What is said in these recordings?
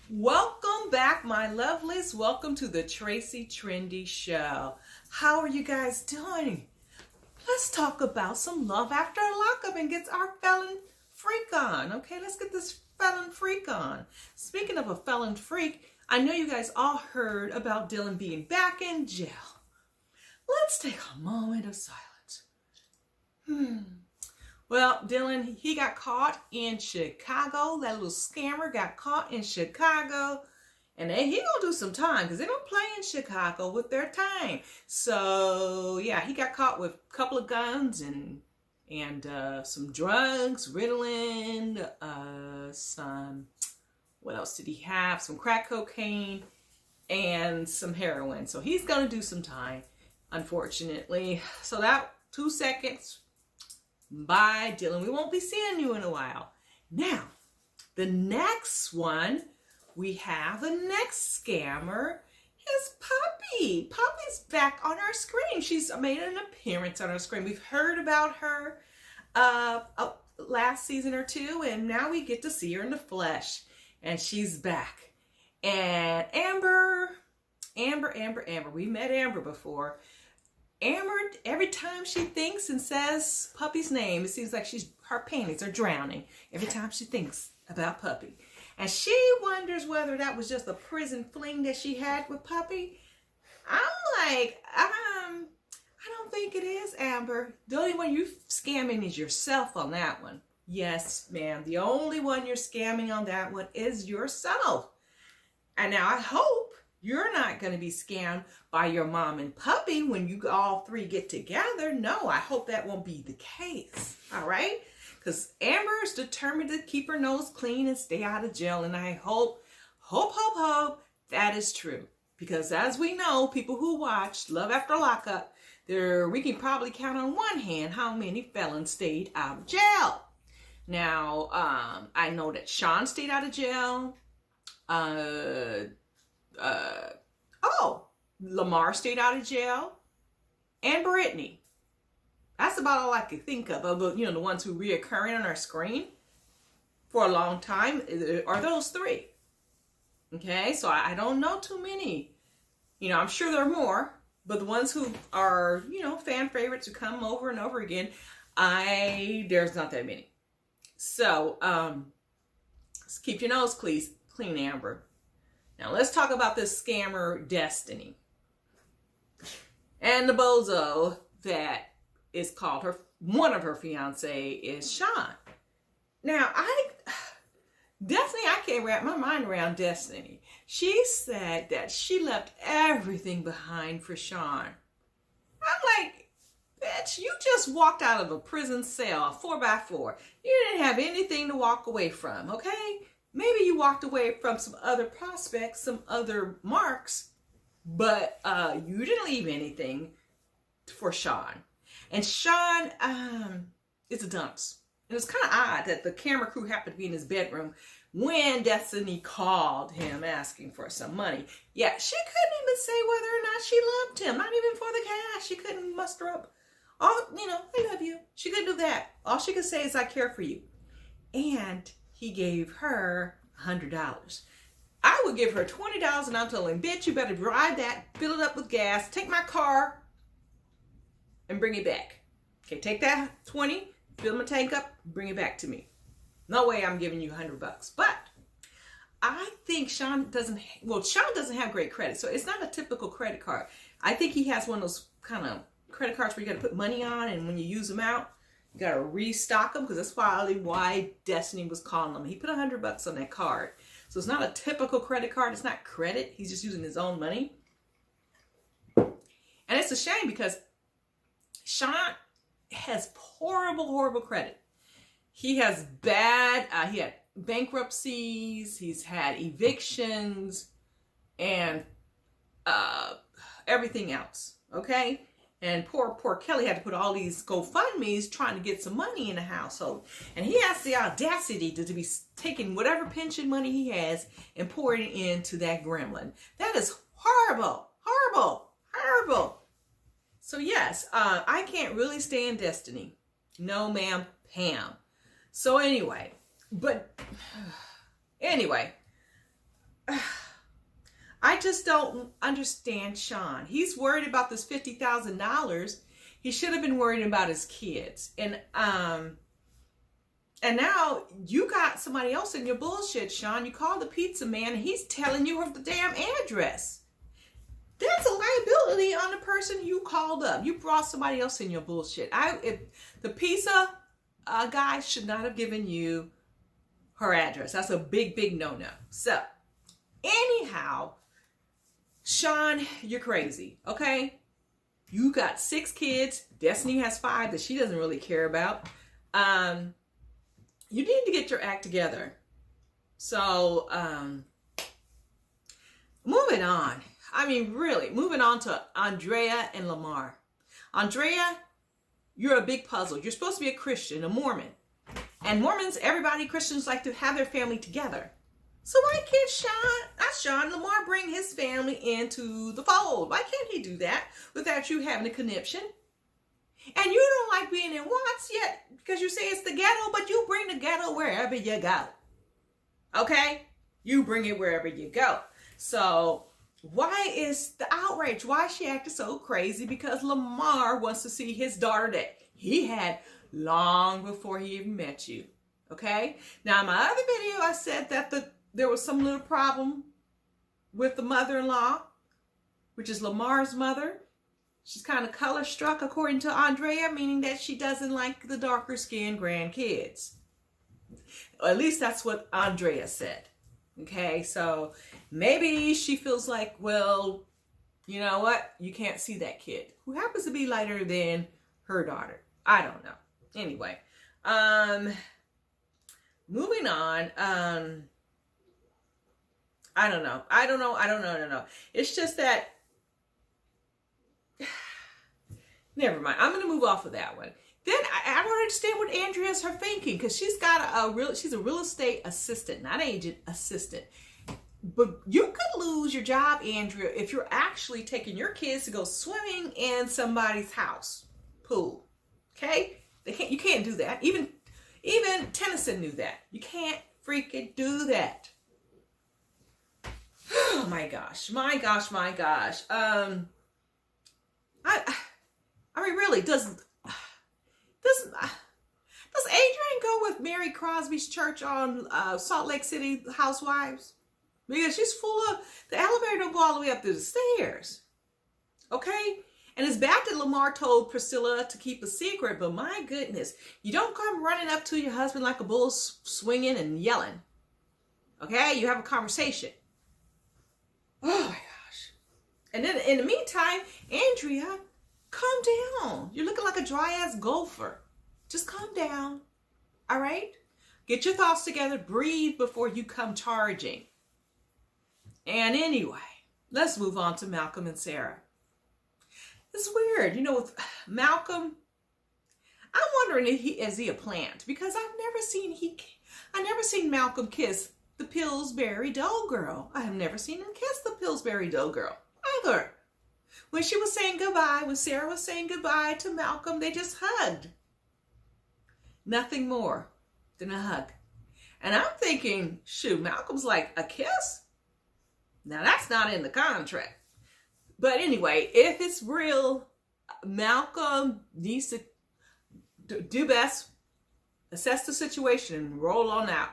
Welcome back, my lovelies. Welcome to the Tracie Trendy Show. How are you guys doing? Let's talk about some love after lockup and get our felon freak on. Okay, let's get this felon freak on. Speaking of a felon freak, I know you guys all heard about Dylan being back in jail. Let's take a moment of silence. Well, Dylan, he got caught in Chicago. That little scammer got caught in Chicago. And he gonna do some time because they don't play in Chicago with their time. So, yeah, he got caught with a couple of guns and some drugs, Ritalin, what else did he have? Some crack cocaine and some heroin. So he's gonna do some time, unfortunately. So that 2 seconds. Bye, Dylan. We won't be seeing you in a while. Now, the next one, we have the next scammer is Puppy. Puppy's back on our screen. She's made an appearance on our screen. We've heard about her last season or two, and now we get to see her in the flesh. And she's back. And Amber. We met Amber before. Amber, every time she thinks and says Puppy's name, it seems like her panties are drowning every time she thinks about Puppy. And she wonders whether that was just a prison fling that she had with Puppy. I'm like, I don't think it is, Amber. The only one you're scamming is yourself on that one. Yes, ma'am. The only one you're scamming on that one is yourself. And now I hope you're not going to be scammed by your mom and Puppy when you all three get together. No, I hope that won't be the case. All right? Because Amber is determined to keep her nose clean and stay out of jail. And I hope that is true. Because as we know, people who watch Love After Lockup, we can probably count on one hand how many felons stayed out of jail. Now, I know that Sean stayed out of jail. Lamar stayed out of jail, and Brittany. That's about all I could think of the ones who reoccurring on our screen for a long time are those three. Okay, so I don't know too many. I'm sure there are more, but the ones who are, fan favorites who come over and over again, there's not that many. So, let's keep your nose clean, Amber. Now let's talk about this scammer, Destiny. And the bozo that is called one of her fiance is Sean. Now, Destiny, I can't wrap my mind around Destiny. She said that she left everything behind for Sean. I'm like, bitch, you just walked out of a prison cell, 4x4. You didn't have anything to walk away from, okay? Maybe you walked away from some other prospects, some other marks, but you didn't leave anything for Sean. And Sean is a dunce. It was kind of odd that the camera crew happened to be in his bedroom when Destiny called him asking for some money. Yeah, she couldn't even say whether or not she loved him, not even for the cash. She couldn't muster up, I love you. She couldn't do that. All she could say is, I care for you. And he gave her $100. I would give her $20 and I'm telling him, bitch, you better drive that, fill it up with gas, take my car, and bring it back. Okay, take that 20, fill my tank up, bring it back to me. No way I'm giving you $100. But I think Sean doesn't have great credit, so it's not a typical credit card. I think he has one of those kind of credit cards where you got to put money on, and when you use them out, you got to restock them, because that's probably why Destiny was calling them. He put $100 on that card. So it's not a typical credit card. It's not credit. He's just using his own money. And it's a shame because Sean has horrible credit. He has he had bankruptcies. He's had evictions and everything else. Okay? And poor Kelly had to put all these GoFundMes trying to get some money in the household. And he has the audacity to be taking whatever pension money he has and pouring it into that gremlin. That is horrible. So yes, I can't really stand Destiny. No, ma'am, Pam. So anyway, I just don't understand Sean. He's worried about this $50,000. He should have been worried about his kids. And now you got somebody else in your bullshit, Sean. You called the pizza man and he's telling you of the damn address. That's a liability on the person you called up. You brought somebody else in your bullshit. If the pizza guy should not have given you her address. That's a big, big no-no. So, anyhow, Sean, you're crazy, okay? You got 6 kids. Destiny has 5 that she doesn't really care about. You need to get your act together. So, moving on. I mean, really, moving on to Andrea and Lamar. Andrea, you're a big puzzle. You're supposed to be a Christian, a Mormon. And Mormons, Christians like to have their family together. So why can't Lamar bring his family into the fold? Why can't he do that without you having a conniption? And you don't like being in Watts yet because you say it's the ghetto, but you bring the ghetto wherever you go. Okay? You bring it wherever you go. So why is the outrage? Why is she acting so crazy? Because Lamar wants to see his daughter that he had long before he even met you. Okay? Now, in my other video, I said that there was some little problem with the mother-in-law, which is Lamar's mother. She's kind of color struck, according to Andrea, meaning that she doesn't like the darker skinned grandkids. Or at least that's what Andrea said. Okay, so maybe she feels like, well, you know what? You can't see that kid who happens to be lighter than her daughter. I don't know. Anyway, moving on. I don't know. It's just that, never mind. I'm going to move off of that one. Then I don't understand what Andrea's her thinking, because she's a real estate assistant, not agent, assistant. But you could lose your job, Andrea, if you're actually taking your kids to go swimming in somebody's house pool. Okay? You can't do that. Even Tennyson knew that. You can't freaking do that. Oh my gosh. I mean, really, does Adrian go with Mary Crosby's church on Salt Lake City Housewives? Because she's full of, the elevator don't go all the way up to the stairs. Okay? And it's bad that Lamar told Priscilla to keep a secret, but my goodness, you don't come running up to your husband like a bull swinging and yelling. Okay? You have a conversation. Oh my gosh. And then in the meantime, Andrea, calm down. You're looking like a dry-ass gopher. Just calm down. All right? Get your thoughts together. Breathe before you come charging. And anyway, let's move on to Malcolm and Sarah. It's weird. You know, with Malcolm, I'm wondering if is he a plant? Because I've never seen Malcolm kiss the Pillsbury Dough girl. I have never seen him kiss the Pillsbury Dough girl either. When she was saying goodbye, when Sarah was saying goodbye to Malcolm, they just hugged. Nothing more than a hug. And I'm thinking, shoot, Malcolm's like, a kiss? Now that's not in the contract. But anyway, if it's real, Malcolm needs to do best, assess the situation, and roll on out.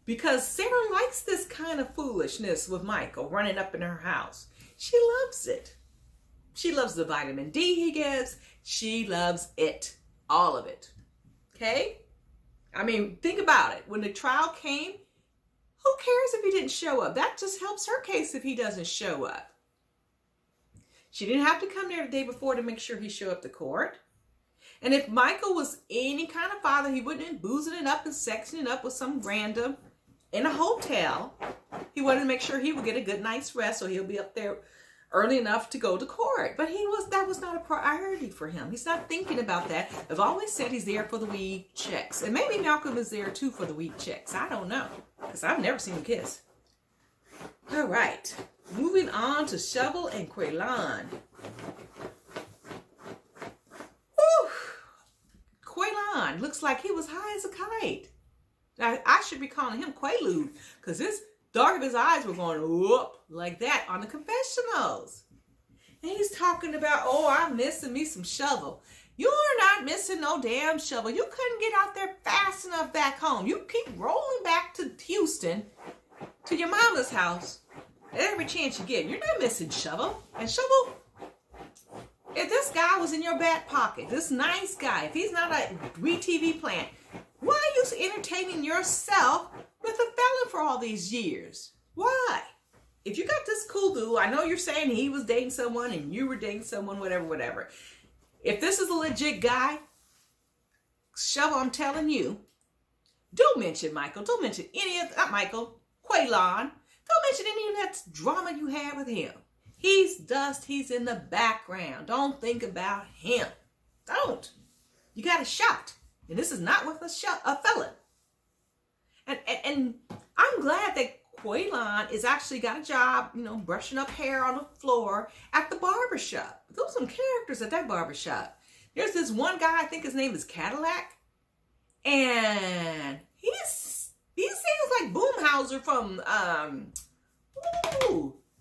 Because Sarah likes this kind of foolishness with Michael running up in her house. She loves it. She loves the vitamin D he gives. She loves it. All of it. Okay? I mean, think about it. When the trial came, who cares if he didn't show up? That just helps her case if he doesn't show up. She didn't have to come there the day before to make sure he showed up to court. And if Michael was any kind of father, he wouldn't have been boozing it up and sexing it up with some random in a hotel. He wanted to make sure he would get a good night's rest, so he'll be up there early enough to go to court. But that was not a priority for him. He's not thinking about that. I've always said he's there for the weed checks. And maybe Malcolm is there too for the weed checks. I don't know, because I've never seen him kiss. All right. Moving on to Shovel and Quaylon. Whew. Quaylon looks like he was high as a kite. Now, I should be calling him Quaalude, because dark of his eyes were going whoop like that on the confessionals. And he's talking about, oh, I'm missing me some shovel. You're not missing no damn shovel. You couldn't get out there fast enough back home. You keep rolling back to Houston, to your mama's house, every chance you get. You're not missing shovel. And shovel, if this guy was in your back pocket, this nice guy, if he's not a WeTV plant, why are you entertaining yourself with a felon for all these years? Why? If you got this cool dude, I know you're saying he was dating someone and you were dating someone, whatever. If this is a legit guy, Shovel, I'm telling you, don't mention Michael. Don't mention any of, not Michael, Quaylon. Don't mention any of that drama you had with him. He's dust. He's in the background. Don't think about him. Don't. You got a shot. And this is not with a felon. And I'm glad that Quaylon is actually got a job, brushing up hair on the floor at the barbershop. Those are some characters at that barbershop. There's this one guy, I think his name is Cadillac. And he seems like Boomhauser from,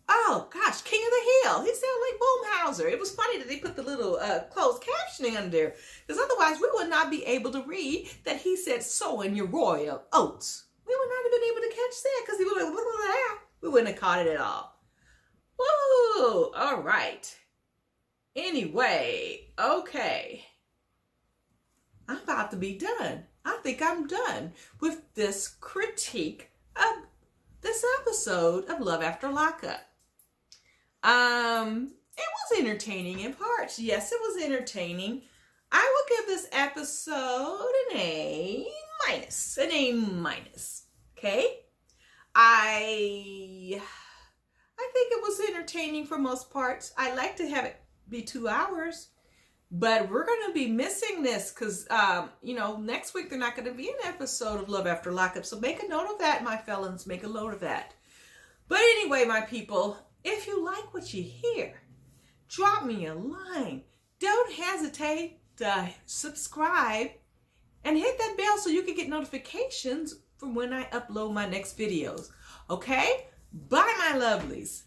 oh gosh, King of the Hill. He sounded like Boomhauser. It was funny that they put the little closed captioning under there. Because otherwise we would not be able to read that he said, sow in your royal oats. We would not have been able to catch that because he would have like, we wouldn't have caught it at all. Whoa, all right. Anyway, okay. I'm about to be done. I think I'm done with this critique of this episode of Love After Lockup. It was entertaining in parts. Yes, it was entertaining. I will give this episode an A-. Okay? I think it was entertaining for most parts. I like to have it be 2 hours, but we're going to be missing this because, next week they're not going to be an episode of Love After Lockup. So make a note of that, my felons. Make a note of that. But anyway, my people, if you like what you hear, drop me a line. Don't hesitate to subscribe and hit that bell so you can get notifications from when I upload my next videos. Okay? Bye, my lovelies.